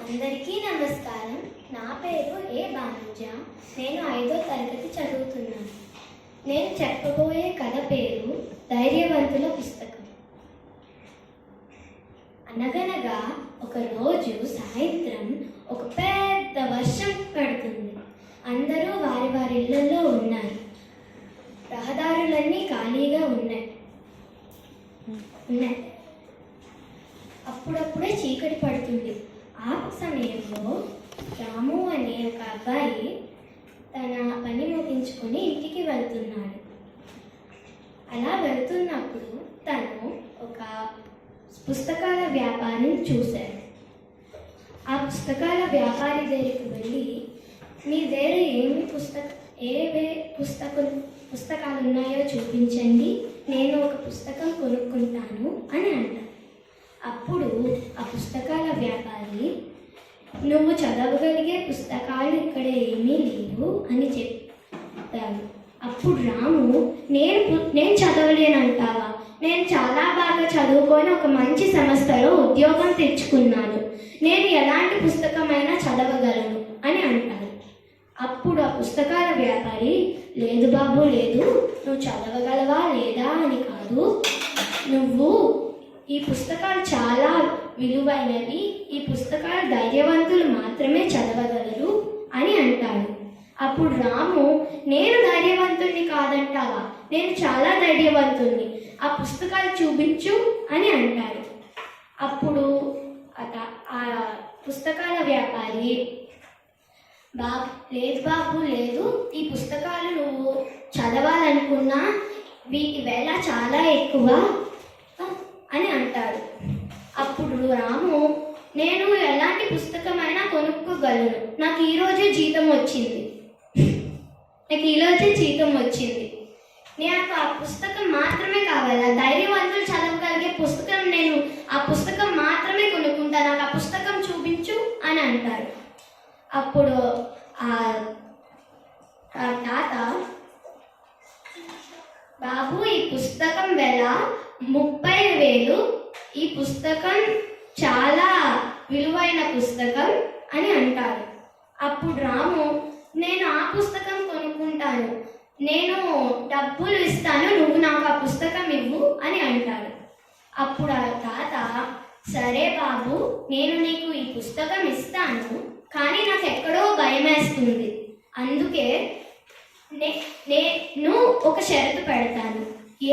అందరికీ నమస్కారం. నా పేరు ఏ బానుజ. నేను 5వ తరగతి చదువుతున్నాను. నేను చెప్పబోయే కథ పేరు ధైర్యవంతుల పుస్తకం. అనగనగా ఒక రోజు సాయంత్రం ఒక పెద్ద వర్షం పడుతుంది. అందరూ వారి వారి ఇళ్లలో ఉన్నారు. రహదారులన్నీ ఖాళీగా ఉన్నాయి. అప్పుడప్పుడే చీకటి పడుతుంది. ఆ సమయంలో రాము అనే ఒక అబ్బాయి తన పని ముగించుకొని ఇంటికి వెళ్తున్నాడు. అలా వెళ్తున్నప్పుడు తను ఒక పుస్తకాల వ్యాపారిని చూశాడు. ఆ పుస్తకాల వ్యాపారి దగ్గరికి వెళ్ళి, మీ దగ్గర ఏవే పుస్తకాలు ఉన్నాయో చూపించండి, నేను ఒక పుస్తకం కొనుక్కుంటాను అని అంటాడు. అప్పుడు ఆ పుస్తకాల వ్యాపారి, నువ్వు చదవగలిగే పుస్తకాలు ఇక్కడ ఏమీ లేవు అని చెప్తాడు. అప్పుడు రాము, నేను చదవలేనంటావా? నేను చాలా బాగా చదువుకొని ఒక మంచి సంస్థలో ఉద్యోగం తెచ్చుకున్నాను. నేను ఎలాంటి పుస్తకమైనా చదవగలను అని అంటాడు. అప్పుడు ఆ పుస్తకాల వ్యాపారి, లేదు బాబు లేదు, నువ్వు చదవగలవా లేదా అని కాదు, నువ్వు ఈ పుస్తకాలు చాలా విలువైనవి, ఈ పుస్తకాలు ధైర్యవంతులు మాత్రమే చదవగలరు అని అంటాడు. అప్పుడు రాము, నేను ధైర్యవంతుణ్ణి కాదంటావా? నేను చాలా ధైర్యవంతుణ్ణి, ఆ పుస్తకాలు చూపించు అని అంటాడు. అప్పుడు ఆ పుస్తకాల వ్యాపారి, లేదు బాబు లేదు, ఈ పుస్తకాలు నువ్వు చదవాలనుకున్నా వీటి వేళ చాలా ఎక్కువ అని అంటాడు. అప్పుడు రాము, నేను ఎలాంటి పుస్తకమైనా కొనుక్కోగలను, నాకు ఈరోజే జీతం వచ్చింది, నాకు ఆ పుస్తకం మాత్రమే కావాలా, ధైర్యవంతులు చదవగలిగే పుస్తకం, నేను ఆ పుస్తకం మాత్రమే కొనుక్కుంటాను, నాకు ఆ పుస్తకం చూపించు అని అంటారు. అప్పుడు ఆ తాత, బాబు ఈ పుస్తకం వెల 30,000, ఈ పుస్తకం చాలా విలువైన పుస్తకం అని అంటారు. అప్పుడు రాము, నేను ఆ పుస్తకం కొనుక్కుంటాను, నేను డబ్బులు ఇస్తాను, నువ్వు నాకు ఆ పుస్తకం ఇవ్వు అని అంటాడు. అప్పుడు ఆ తాత, సరే బాబు, నేను నీకు ఈ పుస్తకం ఇస్తాను, కానీ నాకు ఎక్కడో భయం వేస్తుంది, అందుకే నేను ఒక షరతు పెడతాను.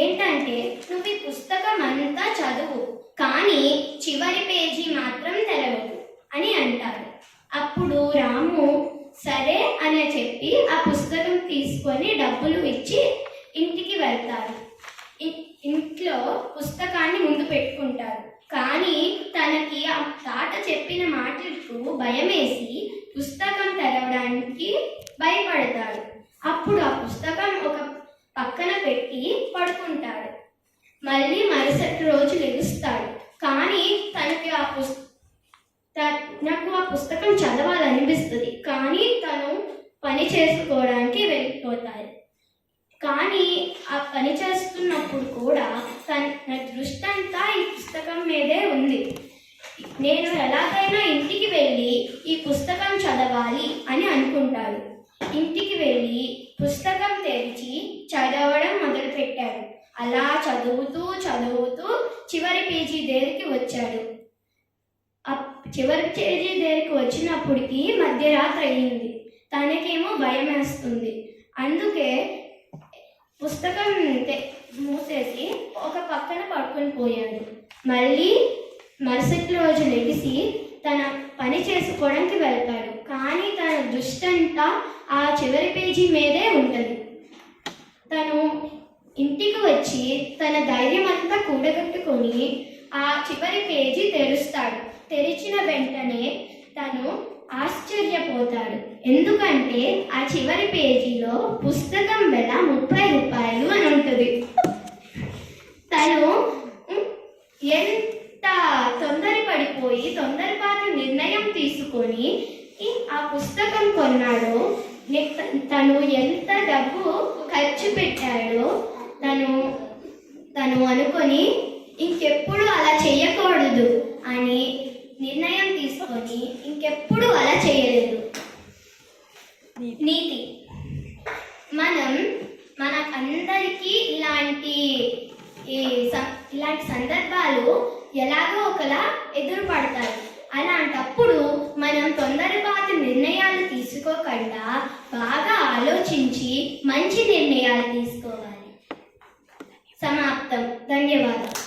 ఏంటంటే, నువ్వు ఈ పుస్తకం అంతా చదువు, కానీ చివరి పేజీ మాత్రం తెరవదు అని అంటాడు. అప్పుడు రాము సరే అని చెప్పి ఆ పుస్తకం తీసుకొని డబ్బులు ఇచ్చి ఇంటికి వెళ్తాడు. ఇంట్లో పుస్తకాన్ని ముందు పెట్టుకుంటాడు. కానీ తనకి ఆ తాత చెప్పిన మాటలకు భయమేసి పుస్తకం తెరవడానికి భయపడతాడు. అప్పుడు ఆ పుస్తకం ఒక పక్కన పెట్టి పడుకుంటాడు. మళ్ళీ మరుసటి రోజు లెగుస్తాడు. కానీ తనకి నాకు ఆ పుస్తకం చదవాలనిపిస్తుంది, కానీ తను పని చేసుకోవడానికి వెళ్ళిపోతాడు. కానీ ఆ పని చేస్తున్నప్పుడు కూడా తన దృష్టి అంతా ఈ పుస్తకం మీదే ఉంది. నేను ఎలాగైనా ఇంటికి వెళ్ళి ఈ పుస్తకం చదవాలి అని అనుకుంటాడు. ఇంటికి వెళ్ళి పుస్తకం తెరిచి చదవడం మొదలుపెట్టాడు. అలా చదువుతూ చివరి పేజీ దగ్గరికి వచ్చాడు. చివరి పేజీ దగ్గరికి వచ్చినప్పటికీ మధ్యరాత్రి అయింది. తనకేమో భయం వేస్తుంది. అందుకే పుస్తకం మూసేసి ఒక పక్కన పడుకొని పోయాడు. మళ్ళీ మరుసటి రోజు లెగిసి తన పని చేసుకోవడానికి వెళ్తాడు. కానీ తన దృష్టి అంతా ఆ చివరి పేజీ మీదే ఉంటుంది. తను ఇంటికి వచ్చి తన ధైర్యం అంతా కూడగట్టుకొని ఆ చివరి పేజీ తెరుస్తాడు. తెరిచిన వెంటనే తను ఆశ్చర్యపోతాడు. ఎందుకంటే ఆ చివరి పేజీలో పుస్తకం వెల 30 రూపాయలు అని ఉంటుంది. తను ఎంత తొందరపాటు నిర్ణయం తీసుకొని ఆ పుస్తకం కొన్నాడో, తను ఎంత డబ్బు ఖర్చు పెట్టాడో తను అనుకొని ఇంకెప్పుడు అలా చెయ్యకూడదు అని నిర్ణయం తీసుకొని తీసుకొని ఇంకెప్పుడు అలా చేయలేదు. నీతి: మనకందరికీ ఇలాంటి సందర్భాలు ఎలాగో ఒకలా ఎదురుపడతాయి. అలాంటప్పుడు మనం తొందరపాటు నిర్ణయాలు తీసుకోకుండా బాగా ఆలోచించి మంచి నిర్ణయాలు తీసుకోవాలి. సమాప్తం. ధన్యవాదాలు.